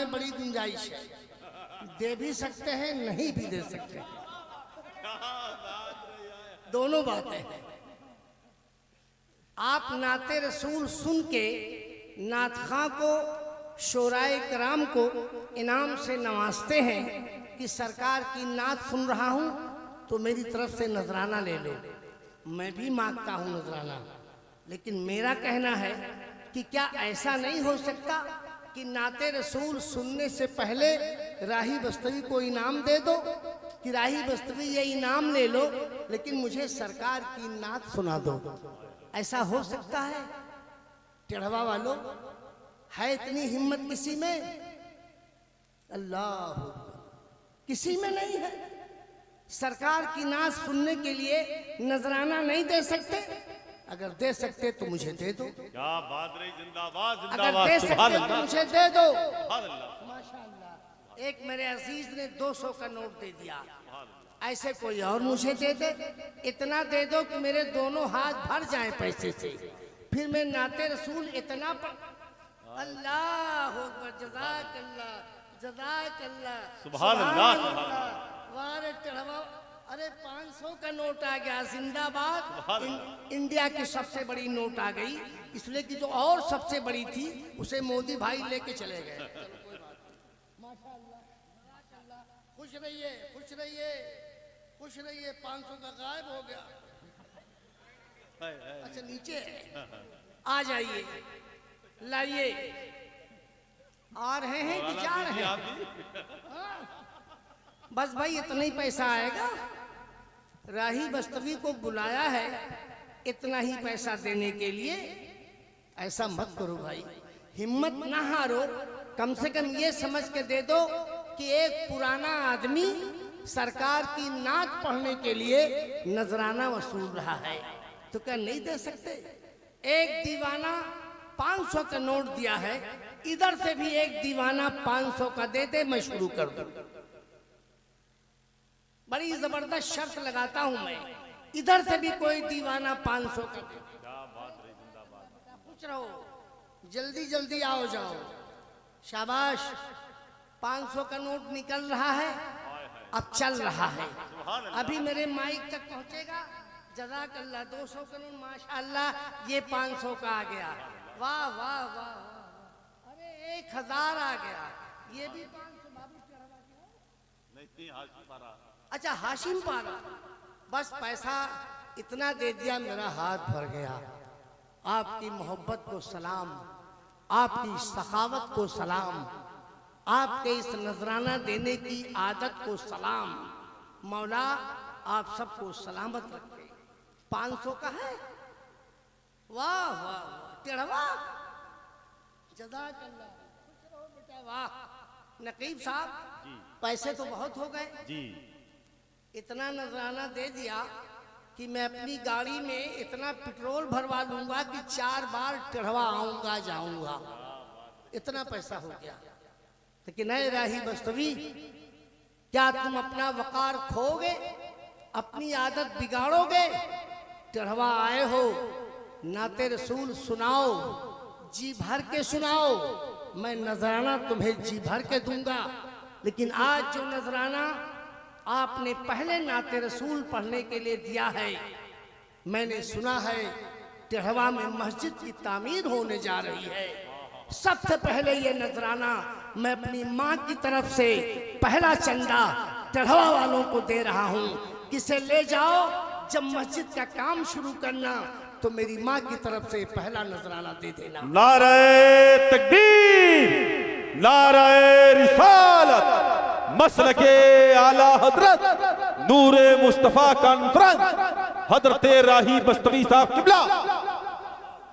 में बड़ी गुंजाइश है, दे भी सकते हैं नहीं भी दे सकते हैं, दोनों बातें हैं। आप नाते रसूल सुन के नात खां को, शोराए कराम को इनाम से नवाजते हैं कि सरकार की नात सुन रहा हूं तो मेरी तरफ से नजराना ले लो। मैं भी मांगता हूं नजराना, लेकिन मेरा कहना है कि क्या ऐसा नहीं हो सकता कि नाते रसूल सुनने से पहले राही बस्तवी को इनाम दे दो कि राही बस्तवी ये इनाम ले लो, लेकिन मुझे सरकार की नात सुना दो। ऐसा हो सकता है? टेढ़वा वालों, है इतनी हिम्मत किसी में? अल्लाह, किसी में नहीं है। सरकार की नात सुनने के लिए नजराना नहीं दे सकते? अगर दे सकते तो मुझे दे दो। क्या बात रही, जिंदाबाद अगर जिंदाबाद, दे सकते तो मुझे दे दो। माशाअल्लाह। एक मेरे अजीज ने 200 का नोट दे दिया, ऐसे कोई और मुझे दे दे। इतना दे दो कि मेरे दोनों हाथ भर जाएं पैसे से, फिर मैं नाते रसूल इतना अल्लाह अकबर, जज़ाकल्लाह जज़ाकल्लाह, सुभान अल्लाह। वारे चढ़वा, अरे 500 का नोट आ गया, जिंदाबाद। इंडिया की सबसे बड़ी नोट आ गई, इसलिए कि जो और सबसे बड़ी थी उसे मोदी भाई लेके चले गए। माशाअल्लाह, खुश रहिए खुश रहिए खुश रहिए। 500 का गायब हो गया। अच्छा नीचे है, आ जाइए, लाइए। आ रहे हैं कि जा रहे हैं? बस भाई इतना ही पैसा आएगा। राही बस्तवी को बुलाया है इतना ही पैसा देने के लिए। ऐसा मत करो भाई, हिम्मत ना हारो। कम से कम ये समझ के दे दो कि एक पुराना आदमी सरकार की नात पढ़ने के लिए नजराना वसूल रहा है, तो क्या नहीं दे सकते? एक दीवाना 500 का नोट दिया है, इधर से भी एक दीवाना 500 का दे दे, मैं शुरू कर दूं। बड़ी जबरदस्त शर्त लगाता हूं मैं, इधर से भी कोई दीवाना 500 का दे। पूछ रहा हो, जल्दी जल्दी आओ जाओ। शाबाश, 500 का नोट निकल रहा है, अब चल रहा है, अभी मेरे माइक तक पहुंचेगा। जज़ाकल्लाह। 200 का नोट माशाअल्लाह, ये 500 का आ गया। वाह वाह वाह, अरे 1000 आ गया, ये भी 500। बाबू नहीं, अच्छा हाशिम पारा। बस पैसा इतना दे दिया, मेरा हाथ भर गया। आपकी मोहब्बत को सलाम, आपकी सखावत को सलाम, आपके इस नजराना देने की आदत को सलाम। मौला आप सबको सलामत रखे। 500 का है, वाह वाह टेढ़वा, जज़ाकल्लाह। खुश रहो बेटा। वाह नकीब साहब, पैसे तो बहुत हो गए जी। इतना नजराना दे दिया कि मैं अपनी गाड़ी में इतना पेट्रोल भरवा लूंगा कि 4 बार टेढ़वा आऊंगा जाऊंगा, इतना पैसा हो गया। लेकिन ऐ राही बस्तवी, क्या तुम अपना वकार खोगे, अपनी आदत बिगाड़ोगे? टेढ़वा आए हो, नाते रसूल सुनाओ, जी भर के सुनाओ, मैं नजराना तुम्हें जी भर के दूंगा। लेकिन आज जो नजराना आपने पहले नाते रसूल पढ़ने के लिए दिया है, मैंने सुना है टेढ़वा में मस्जिद की तामीर होने जा रही है। सबसे पहले ये नजराना मैं अपनी माँ की तरफ से पहला चंदा टेढ़वा वालों को दे रहा हूँ, किसे ले जाओ, जब मस्जिद का काम शुरू करना तो मेरी माँ की तरफ से पहला नजराना दे देना। नारे तकबीर, नारे रिसालत, मसलके आला हजरत नूरे मुस्तफा कॉन्फ्रेंस, हजरत राही बस्तवी साहब किबला।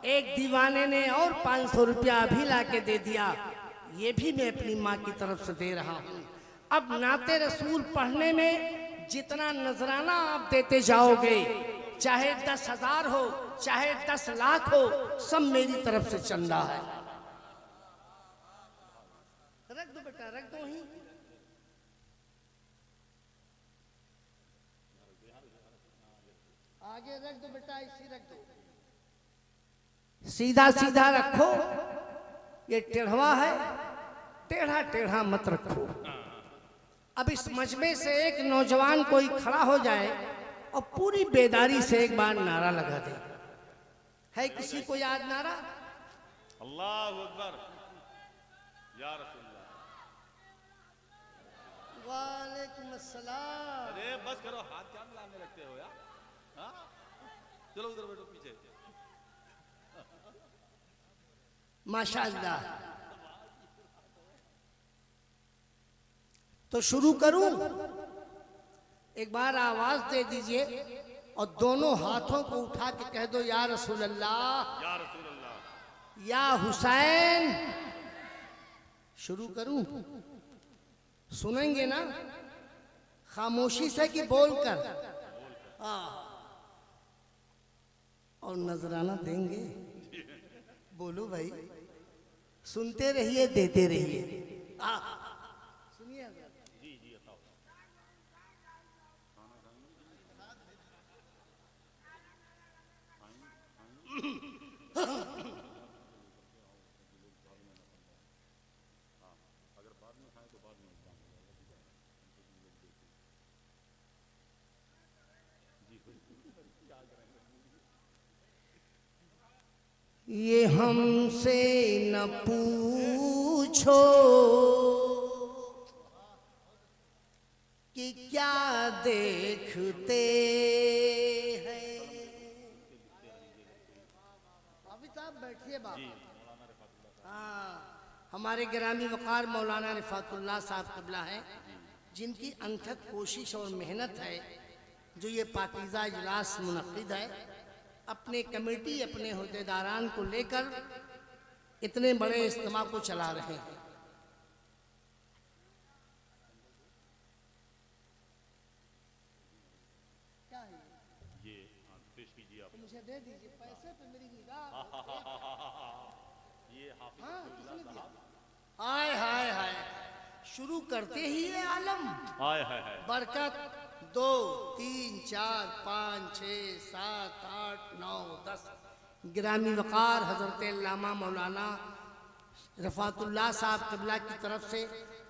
एक दीवाने ने और 500 रुपया अभी ला के दे दिया, ये भी मैं अपनी माँ की तरफ से दे रहा हूँ। अब नाते रसूल पढ़ने में जितना नजराना आप देते जाओगे, चाहे 10,000 हो चाहे 10 लाख हो, सब मेरी तरफ से चंदा है। रख दो बेटा, रख दो ही। आगे रख दो बेटा, इसी रख दो, सीधा सीधा रखो। ये टेढ़वा है, टेढ़ा टेढ़ा मत रखो। अब इस मजमे से एक नौजवान कोई खड़ा हो जाए और पूरी बेदारी से एक बार नारा लगा दे। है किसी को याद नारा? अल्लाहु अकबर या रसूलल्लाह। वालेकुम अस्सलाम। अरे बस करो, हाथ क्या मिलाने लगते हो यार? हाँ? चलो उधर बैठो पीछे। माशाअल्लाह। तो शुरू करूं? एक बार आवाज दे दीजिए और दोनों हाथों को उठा के कह दो या रसूल अल्लाह, या रसूल अल्लाह, या हुसैन। शुरू करूं? सुनेंगे ना खामोशी से कि बोलकर? और नजराना देंगे? बोलो भाई, सुनते रहिए देते रहिए। सुनिए जी जी बताओ। ये हमसे न पूछो कि क्या देखते हैं। अभी साहब बैठिए बाबा। हाँ, हमारे गिरामी वकार मौलाना रिफातुल्लाह साहब क़िबला हैं, जिनकी अनथक कोशिश और मेहनत है जो ये पाकीज़ा इजलास मुनक़्क़िद है। अपने कमेटी अपने होद्देदारान को लेकर इतने बड़े इज्तिमा को चला रहे हैं। क्या है ये? पेश कीजिए आप। मुझे दे दीजिए पैसे पे मेरी निगाह। ये हाफिज हाँ, अब्दुल्ला साहब। हाय हाय हाय। शुरू करते ही ये आलम हाय हाय हाय। बरकत 2 3 4 5 6 7 8 9 10। गिरामी वकार हजरत अल्लामा मौलाना रफ़ातुल्लाह साहब क़िबला की तरफ से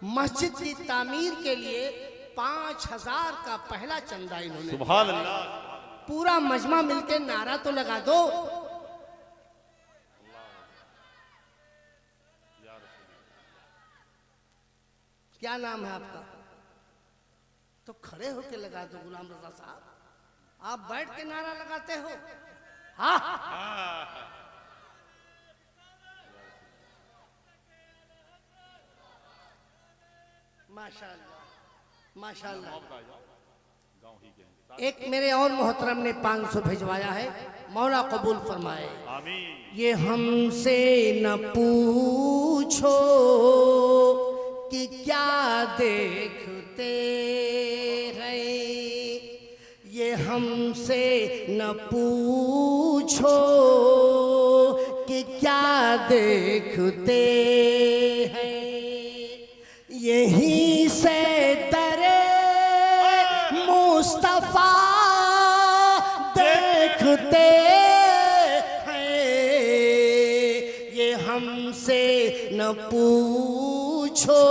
मस्जिद की तामीर के लिए 5000 का पहला चंदा इन्होंने। सुभान अल्लाह। पूरा मजमा मिलके नारा तो लगा दो। क्या नाम है आपका? तो खड़े होके लगा दो गुलाम रजा साहब, आप बैठ के नारा लगाते हो। हाँ, माशाअल्लाह माशाअल्लाह। गाँव ही के एक मेरे और मोहतरम ने 500 भिजवाया है, मौला कबूल फरमाए। आमीन। ये हमसे न पूछो कि क्या देखते हैं, ये हमसे न पूछो कि क्या देखते हैं, यहीं से दरे मुस्तफा देखते हैं, ये हमसे न पूछो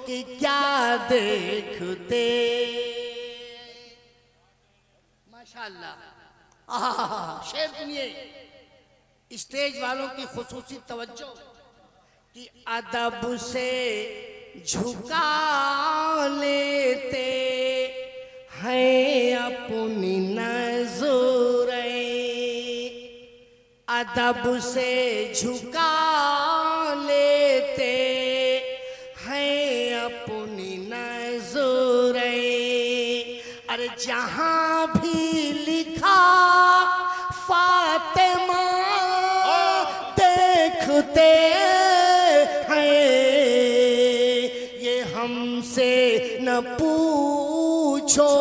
कि क्या देखते। माशाअल्लाह। शेर सुनिए, स्टेज वालों की खुसूसी तवज्जो कि अदब से झुका लेते हैं अपनी नज़रें, अदब से झुका लेते हैं अपनी नज़रें। अरे जहाँ भी लिखा फातिमा देखते हैं, ये हमसे न पूछो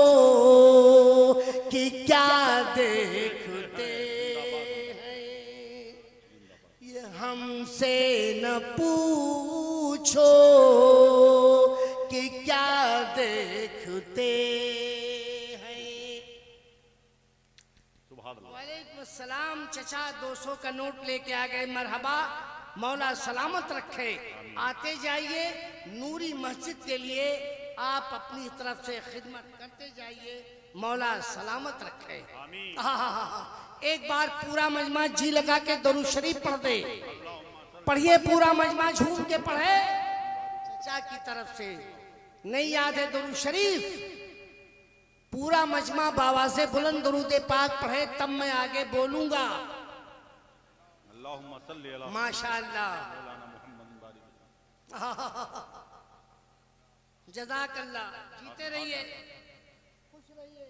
कि क्या देखते हैं, ये हमसे न पूछो कि क्या देखते हैं। सुभान अल्लाह। वालेकुम अस्सलाम। चचा 200 का नोट लेके आ गए। मरहबा मौला सलामत रखे। आते जाइए, नूरी मस्जिद के लिए आप अपनी तरफ से खिदमत करते जाइए, मौला सलामत रखे। एक बार पूरा मजमा जी लगा के दरूद शरीफ पढ़ दे, पढ़िए पूरा मजमा, झूम के पढ़े। चचा की तरफ से नहीं याद है दरूद शरीफ, पूरा मजमा बाबा से बुलंद दरूद पाक पढ़े, तब मैं आगे बोलूंगा। माशाअल्लाह, जज़ाकल्लाह, जीते रहिए, खुश रहिए।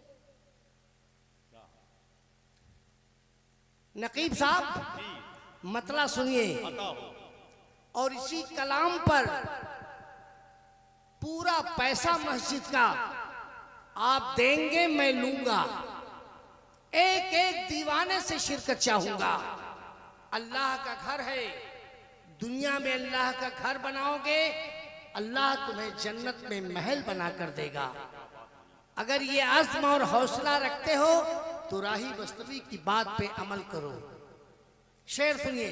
नकीब साहब मतला सुनिए, और इसी कलाम पर पूरा पैसा मस्जिद का आप देंगे, मैं लूंगा। एक एक दीवाने से शिरकत चाहूंगा। अल्लाह का घर है, दुनिया में अल्लाह का घर बनाओगे, अल्लाह तुम्हें जन्नत में महल बना कर देगा। अगर ये अज़्म और हौसला रखते हो तो राही बस्तवी की बात पे अमल करो। शेर सुनिए,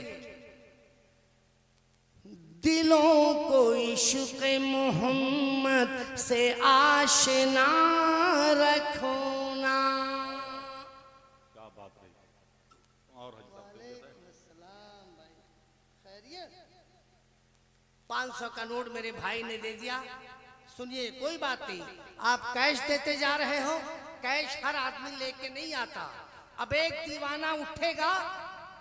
दिलों को इश्क़ मोहम्मद से आशना रखो ना। क्या बात है। और 500 का नोट मेरे भाई ने दे दिया। सुनिए, कोई बात नहीं, आप कैश देते जा रहे हो, कैश हर आदमी लेके नहीं आता। अब एक दीवाना उठेगा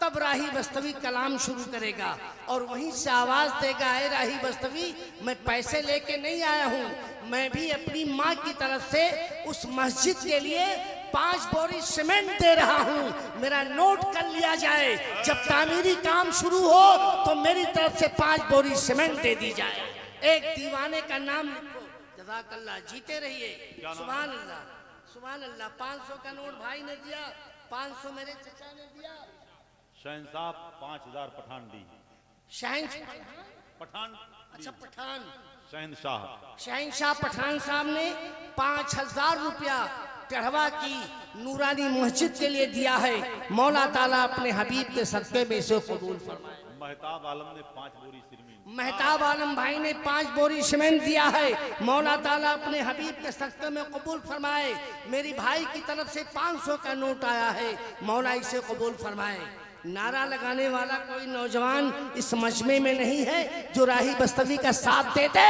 तब राही बस्तवी कलाम शुरू करेगा और वहीं से आवाज देगा, ए राही बस्तवी, मैं पैसे लेके नहीं आया हूँ, मैं भी अपनी माँ की तरफ से उस मस्जिद के लिए 5 बोरी सीमेंट दे रहा हूँ, मेरा नोट कर लिया जाए। जब तामीरी काम शुरू हो तो मेरी तरफ से 5 बोरी सीमेंट दे दी जाए। एक दीवाने का नाम लिखो। जज़ाकल्लाह, जीते रहिए। सुभान अल्लाह, सुभान अल्लाह। 500 का नोट भाई ने दिया, 500 मेरे चचा ने दिया। शहंशाह 5000 पठान दी। पठान, अच्छा पठान, शहंशाह पठान साहब ने 5000 रुपया टहवा की नूरानी मस्जिद के लिए दिया है। मौला ताला अपने हबीब के सदक़े में इसे कबूल फरमाए। महताब आलम ने 5 बोरी सीमेंट, महताब आलम भाई ने 5 बोरी सीमेंट दिया है। मौला ताला अपने हबीब के सदक़े में कबूल फरमाए। मेरी भाई की तरफ से 500 का नोट आया है, मौला इसे कबूल फरमाए। नारा लगाने वाला कोई नौजवान इस मजमे में नहीं है जो राही बस्तवी का साथ देते।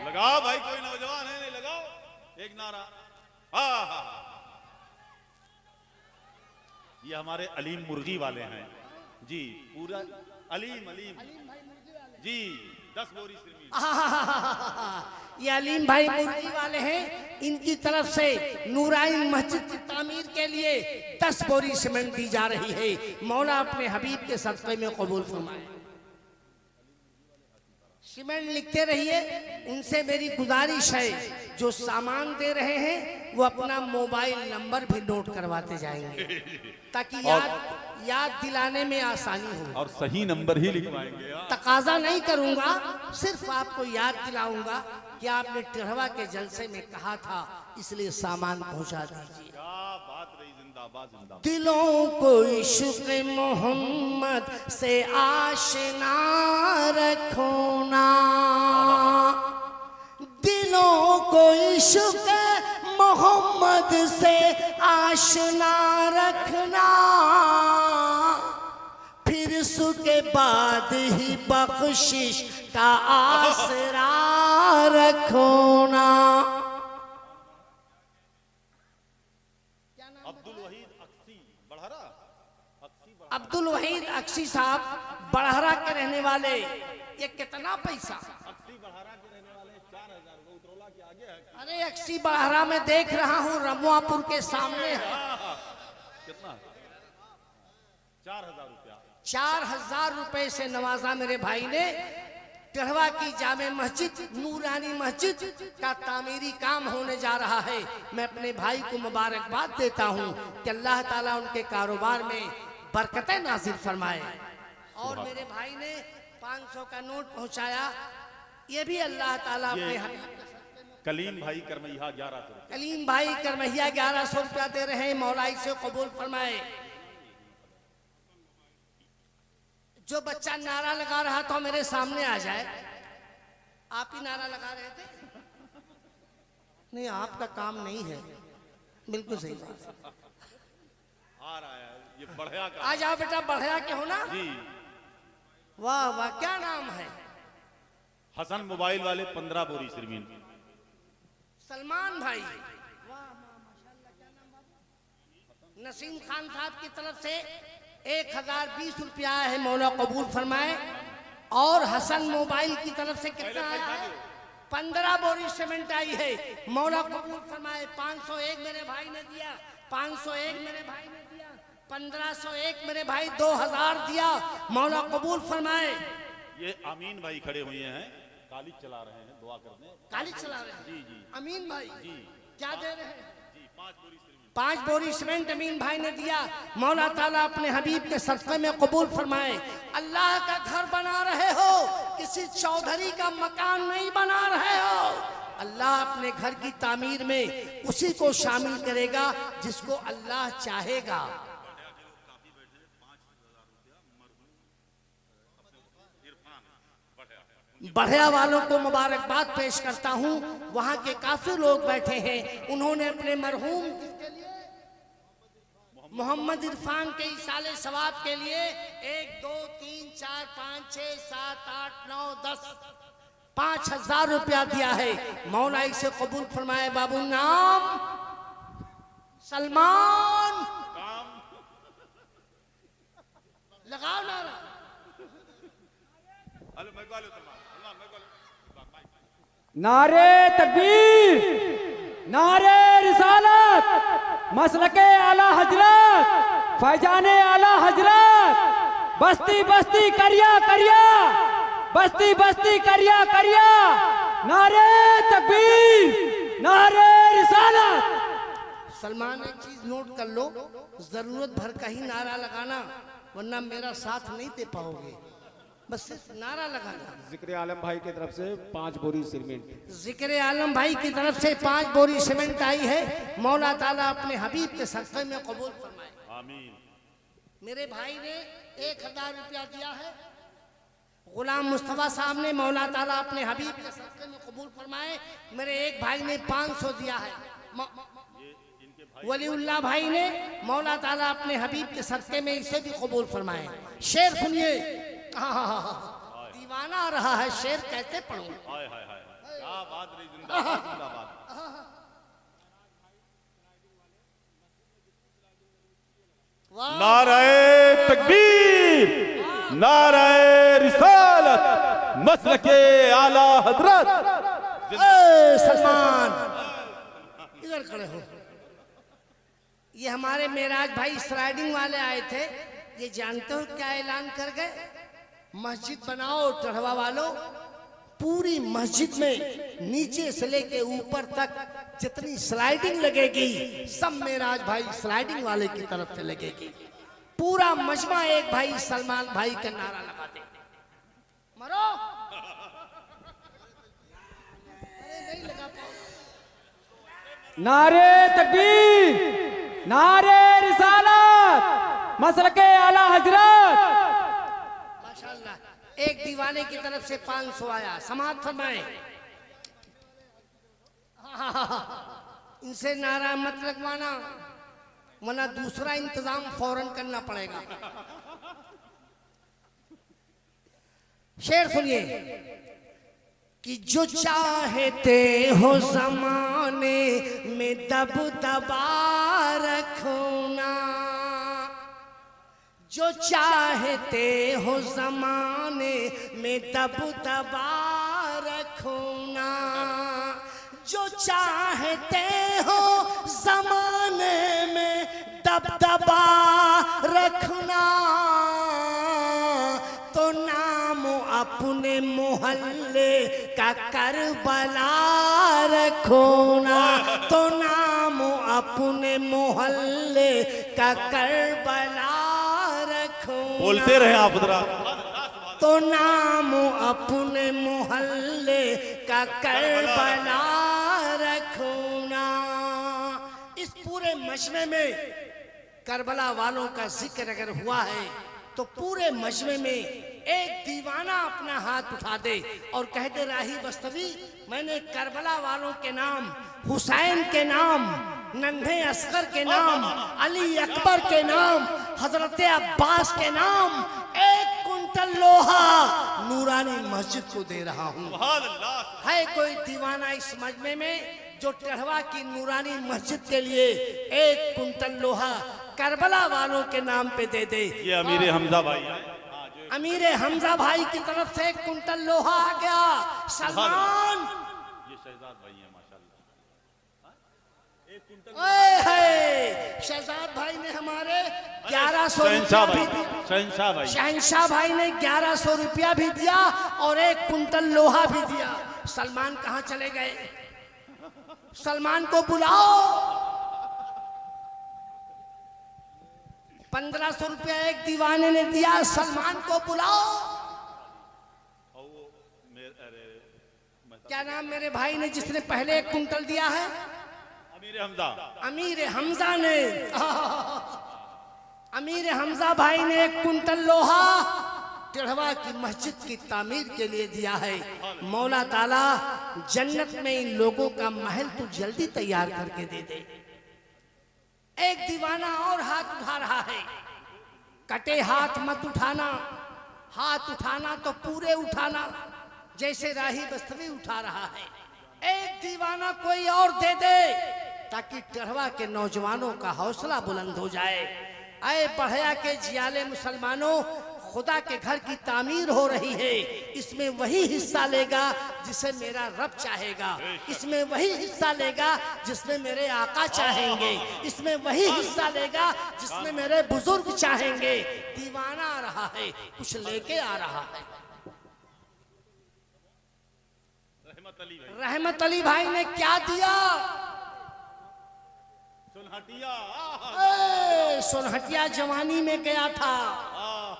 लगाओ भाई, कोई नौजवान है नहीं, लगाओ एक नारा। ये हमारे अलीम मुर्गी वाले हैं जी, पूरा अलीम जी, 10 बोरी सीमेंट। ये अलीम भाई मुर्गी वाले हैं, इनकी तरफ से नूरानी मस्जिद की तामीर के लिए 10 बोरी सीमेंट दी जा रही है। मौला अपने हबीब के सदक़े में कबूल फरमाए। सीमेंट लिखते रहिए। उनसे मेरी गुजारिश है, जो सामान दे रहे हैं वो अपना मोबाइल नंबर भी नोट करवाते जाएंगे ताकि याद दिलाने में आसानी हो। और सही नंबर ही लिखवाएंगे। तकाजा नहीं करूंगा, सिर्फ आपको याद दिलाऊंगा कि आपने टिढ़वा के जलसे में कहा था, इसलिए सामान पहुंचा दीजिए। क्या बात रही, जिंदाबाद जिंदाबाद। दिलों को इश्क़ मोहम्मद से आशना रखो ना, दिलों को इश्क़ मोहम्मद से आशना रखना, फिर उसके बाद ही बख्शिश का आसरा रखो ना। अब्दुल वहीद अक्सी साहब बढ़हरा के रहने वाले, ये कितना पैसा? अक्सी बढ़हरा के रहने वाले 4000 को उतरौला के आगे है। अरे अक्सी बढ़हरा में देख रहा हूँ, रमुआपुर के सामने है। कितना? 4000 रुपया। 4000 रुपए से नवाजा मेरे भाई ने। टिढ़वा की जामे मस्जिद, नूरानी मस्जिद का तामीरी काम होने जा रहा है। मैं अपने भाई को मुबारकबाद देता हूँ कि अल्लाह ताला उनके कारोबार में बरकतें नाज़िल फरमाए। और मेरे भाई ने 500 का नोट पहुंचाया, ये भी अल्लाह ताला अपने कलीम भाई करमैया 1100। कलीम भाई करमैया 1100 रुपया दे रहे हैं, मौलाई से कबूल फरमाए। जो बच्चा नारा लगा रहा था मेरे सामने आ जाए। आप ही नारा लगा रहे थे? नहीं, आपका काम नहीं है। बिल्कुल सही बात। आ रहा है ये बढ़िया का। आ जाओ बेटा, बढ़िया के हो ना? जी। वाह वाह, क्या नाम है? हसन मोबाइल वाले 15 बोरी सिरमीन। सलमान भाई। वाह माशाल्लाह, क्या नाम बाबू? नसीम खान साहब की तरफ से 1020 रुपया है, मौला कबूल फरमाए। और हसन मोबाइल की तरफ से कितना आया है? 15 बोरी सीमेंट आई है, मौला कबूल फरमाए। 501 मेरे भाई ने दिया, 501 मेरे भाई ने दिया, 1501 मेरे भाई 2000 दिया, मौला कबूल फरमाए। ये अमीन भाई खड़े हुए हैं, काली चला रहे हैं, दुआ करने। काली चला रहे हैं? जी जी। अमीन भाई जी क्या दे रहे हैं? जी 5 बोरी सिरमीन। 5 बोरी सीमेंट अमीन भाई ने दिया। मौला ताला अपने हबीब के सदक़े में कबूल फरमाए। अल्लाह का घर बना रहे हो, किसी चौधरी का मकान नहीं बना रहे हो। अल्लाह अपने घर की तामीर में उसी को शामिल करेगा जिसको अल्लाह चाहेगा। बढ़िया वालों को मुबारकबाद पेश करता हूँ। वहाँ के काफी लोग बैठे हैं, उन्होंने अपने मरहूम किसके लिए? मोहम्मद इरफान के इसाले सवाब के लिए 1 2 3 4 5 6 7 8 9 10 5000 रुपया दिया है। मौला इसे कबूल फरमाए। बाबू नाम सलमान, लगाओ नारा। नारे तकबीर, नारे रिसालत, मसलके आला हजरत, फैजाने आला हजरत, बस्ती बस्ती करिया करिया, बस्ती बस्ती करिया करिया, नारे तकबीर, नारे रिसालत। सलमान, एक चीज नोट कर लो, जरूरत भर का ही नारा लगाना, वरना मेरा साथ नहीं दे पाओगे। बस सिर्फ नारा लगाना। जिक्र आलम भाई की तरफ से 5 बोरी सीमेंट। जिक्र आलम भाई की तरफ से 5 बोरी सीमेंट आई है। मौला ताला अपने हबीब के सदक़े में कबूल फरमाए। आमीन। मेरे भाई ने 1000 रुपया दिया है। गुलाम मुस्तफा साहब ने मौला ताला अपने हबीब के सदक़े में कबूल फरमाए। मेरे एक भाई ने 500 दिया है। वलीउल्लाह भाई ने मौला ताला अपने हबीब के सदक़े में इसे भी कबूल फरमाए। शेर सुनिए। दीवाना आ रहा है, शेर कैसे पढ़ूं? हाय हाय हाय, क्या बात रही, जिंदाबाद जिंदाबाद। नारे तकबीर, नारे रिसालत, मसलके आला हजरत। सलमान इधर खड़े हो। ये हमारे मेराज भाई स्लाइडिंग वाले आए थे। ये जानते हो क्या ऐलान कर गए? मस्जिद बनाओ टढ़वा वालों, पूरी मस्जिद में नीचे से लेके ऊपर तक जितनी स्लाइडिंग लगेगी सब मेराज भाई स्लाइडिंग वाले की तरफ से लगेगी। पूरा मजमा एक भाई सलमान भाई का नारा लगा दे। मरो। अरे नहीं लगा पाओ। नारे तकबीर, नारे रिसालत, मसलके आला हजरत। एक दीवाने की तरफ से 500 आया, समाप्त फरमाए। इनसे नारा मत लगवाना, वरना दूसरा इंतजाम फौरन करना पड़ेगा। शेर सुनिए कि जो चाहते हो जमाने में दबदबा रखना, जो चाहते हो जमाने में दबदबा रखना, जो चाहते हो जमाने में दबदबा रखना, तो नाम अपने मोहल्ले का करबला रखना, तो नाम अपने मोहल्ले का करबला रखना। बोलते रहे आप जरा। तो नाम अपने मोहल्ले का करबला रखना। इस पूरे मजमे में करबला वालों का जिक्र अगर हुआ है तो पूरे मजमे में एक दीवाना अपना हाथ उठा दे और कह दे राही बस्तवी, मैंने करबला वालों के नाम, हुसैन के नाम, नन्हे अस्कर के नाम, अली अकबर के नाम, हजरत अब्बास के नाम 1 कुंटल लोहा नूरानी मस्जिद को दे रहा हूँ। सुभान अल्लाह। है कोई दीवाना इस मजमे में जो टहवा की नूरानी मस्जिद के लिए 1 कुंटल लोहा करबला वालों के नाम पे दे दे? ये अमीर हमजा भाई है। अमीर हमजा भाई की तरफ से 1 कुंटल लोहा आ गया। सलमान, ये शहजाद भाई है माशाल्लाह। 1 कुंटल शहजाद भाई ने हमारे 1100 रुपया भी दिया। शहंशाह भाई ने 1100 रुपया भी दिया और 1 कुंटल लोहा भी दिया। सलमान कहाँ चले गए? सलमान को बुलाओ। 1500 रुपया एक दीवाने ने दिया, सलमान को बुलाओ। क्या नाम मेरे भाई ने जिसने पहले 1 कुंटल दिया है? अमीर हमजा। अमीर हमजा ने अमीर हमजा भाई ने 1 कुंटल लोहा टेढ़वा की मस्जिद की तामीर के लिए दिया है। मौला ताला जन्नत में इन लोगों का महल तो जल्दी तैयार करके दे दे। एक दीवाना और हाथ उठा रहा है। कटे हाथ मत उठाना, हाथ उठाना तो पूरे उठाना, जैसे राही बस्तवी उठा रहा है। एक दीवाना कोई और दे दे ताकि टेढ़वा के नौजवानों का हौसला बुलंद हो जाए। आए बढ़िया के जियाले मुसलमानों, खुदा के घर की तामीर हो रही है। इसमें वही हिस्सा लेगा जिसे मेरा रब चाहेगा, इसमें वही हिस्सा लेगा जिसमें मेरे आका चाहेंगे, इसमें वही हिस्सा लेगा जिसमें मेरे बुजुर्ग चाहेंगे। दीवाना आ रहा है, कुछ लेके आ रहा है। रहमत अली भाई ने क्या दिया? सोनहटिया जवानी में गया था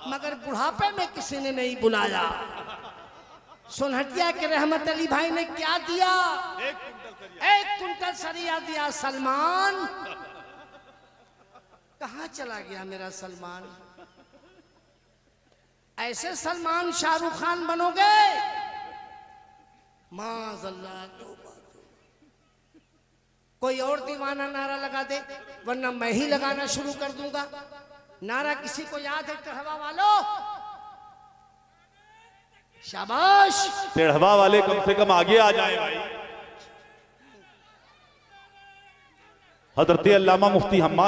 मगर बुढ़ापे में किसी ने नहीं बुलाया। सोनहटिया के रहमत अली भाई ने क्या दिया? 1 कुंटल सरिया दिया। सलमान कहाँ चला गया मेरा सलमान? ऐसे सलमान शाहरुख खान बनोगे? माज़अल्लाह, कोई और दीवाना नारा लगा दे वरना मैं ही लगाना शुरू कर दूंगा। नारा किसी को याद है? टेढ़वा वालों, शाबाश। टेढ़वा वाले कम से कम आगे आ जाए भाई। हजरत अल्लामा मुफ्ती हम्मा